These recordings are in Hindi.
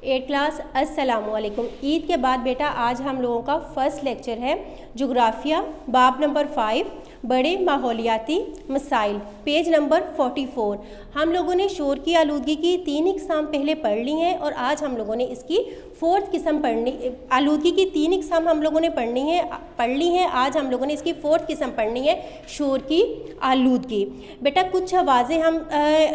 8 क्लास अस्सलामु अलैकुम। ईद के बाद बेटा आज हम लोगों का फर्स्ट लेक्चर है जोग्राफिया बाब नंबर 5 बड़े माहौलियाती मसाइल पेज नंबर 44। हम लोगों ने शोर की आलूदगी की 3 इकसाम पहले पढ़ ली हैं और आज हम लोगों ने इसकी फोर्थ किस्म आलूदगी की 3 इकसाम हम लोगों ने पढ़ ली हैं। आज हम लोगों ने इसकी फोर्थ किस्म पढ़नी है शोर की आलूदगी। बेटा कुछ आवाज़ें हम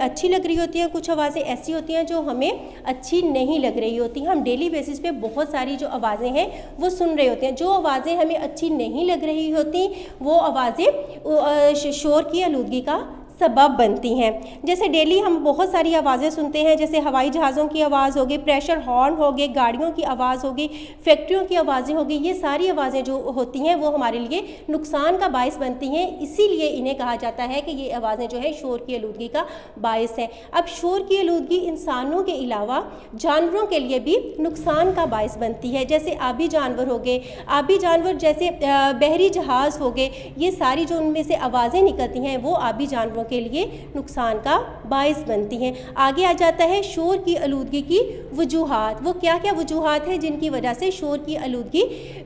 अच्छी लग रही होती हैं, कुछ आवाज़ें ऐसी होती हैं जो हमें अच्छी नहीं लग रही होती। हम डेली बेसिस पे बहुत सारी जो आवाज़ें हैं वो सुन रहे होते हैं। जो आवाज़ें हमें अच्छी नहीं लग रही होती वो आवाज़ें शोर की आलूदगी का सबब बनती हैं। जैसे डेली हम बहुत सारी आवाज़ें सुनते हैं, जैसे हवाई जहाज़ों की आवाज़ हो गई, प्रेशर हॉर्न हो गए, गाड़ियों की आवाज़ हो गई, फैक्ट्रियों की आवाज़ें हो गई। ये सारी आवाज़ें जो होती हैं वो हमारे लिए नुकसान का बायस बनती हैं, इसीलिए इन्हें कहा जाता है कि ये आवाज़ें जो है शोर की आलूदगी का बायस है। अब शोर की आलूदगी इंसानों के अलावा जानवरों के लिए भी नुकसान का बायस बनती है। जैसे आबी जानवर हो गए, आबी जानवर जैसे बहरी जहाज़ हो गए, ये सारी जो उनमें से आवाज़ें निकलती हैं वो आबी जानवरों के लिए नुकसान का बायस बनती हैं। आगे आ जाता है शोर की आलूदगी की वजूहात। वो क्या क्या वजूहात हैं जिनकी वजह से शोर की आलूदगी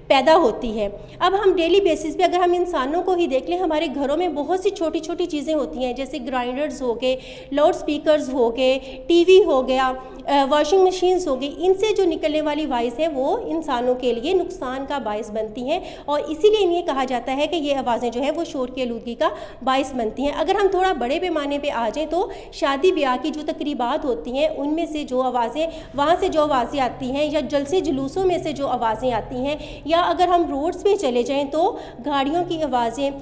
पैदा होती है। अब हम डेली बेसिस पे अगर हम इंसानों को ही देख लें, हमारे घरों में बहुत सी छोटी छोटी चीज़ें होती हैं, जैसे ग्राइंडर्स हो गए, लाउड स्पीकर्स हो गए, टीवी हो गया, वॉशिंग मशीन्स हो गई। इनसे जो निकलने वाली वॉइस है वो इंसानों के लिए नुकसान का बायस बनती हैं और इसीलिए इन्हें कहा जाता है कि ये आवाज़ें जो है वो शोर की आलूदगी का बायस बनती हैं। अगर हम थोड़ा बड़े पैमाने पे आ जाएं तो शादी ब्याह की जो तकरीबात होती हैं उनमें से जो आवाज़ें वहाँ से जो आवाज़ें आती हैं, या जलसे जुलूसों में से जो आवाज़ें आती हैं, या अगर हम रोड्स पे चले जाएं तो गाड़ियों की आवाज़ें,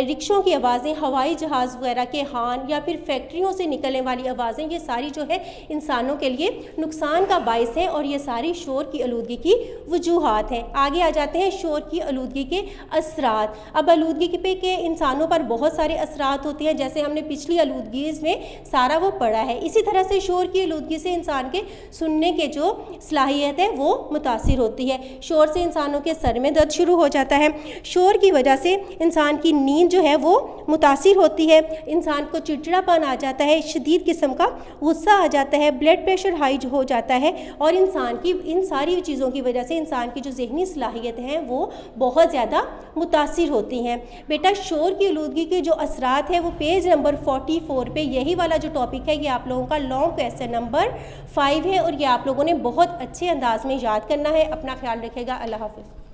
रिक्शों की आवाज़ें, हवाई जहाज़ वगैरह के हॉर्न, या फिर फैक्ट्रियों से निकलने वाली आवाज़ें, ये सारी जो है इंसानों के लिए नुकसान का बायस है और ये सारी शोर की आलूदगी की वजूहात हैं। आगे आ जाते हैं शोर की आलूदगी के असरात। अब आलूदगी पे के इंसानों पर बहुत सारे असरात होते हैं, जैसे हमने पिछली आलूदगी में सारा वो पढ़ा है। इसी तरह से शोर की आलूदगी से इंसान के सुनने के जो सलाहियत है वो मुतासिर होती है। शोर से इंसानों के सर में दर्द शुरू हो जाता है। शोर की वजह से इंसान की नींद जो है वो मुतासिर होती है, इंसान को चिड़चिड़ापन आ जाता है, शदीद किस्म का गुस्सा आ जाता है, ब्लड प्रेशर हाई हो जाता है और इंसान की इन सारी चीज़ों की वजह से इंसान की जो ज़हनी सलाहियत हैं वो बहुत ज़्यादा मुतासिर होती हैं। बेटा शोर की आलूदगी के जो असरात हैं वो पेज नंबर 44 पे यही वाला जो टॉपिक है ये आप लोगों का लॉन्ग क्वेश्चन नंबर 5 है और ये आप लोगों ने बहुत अच्छे अंदाज में याद करना है। अपना ख्याल रखेगा। अल्लाह हाफ़िज़।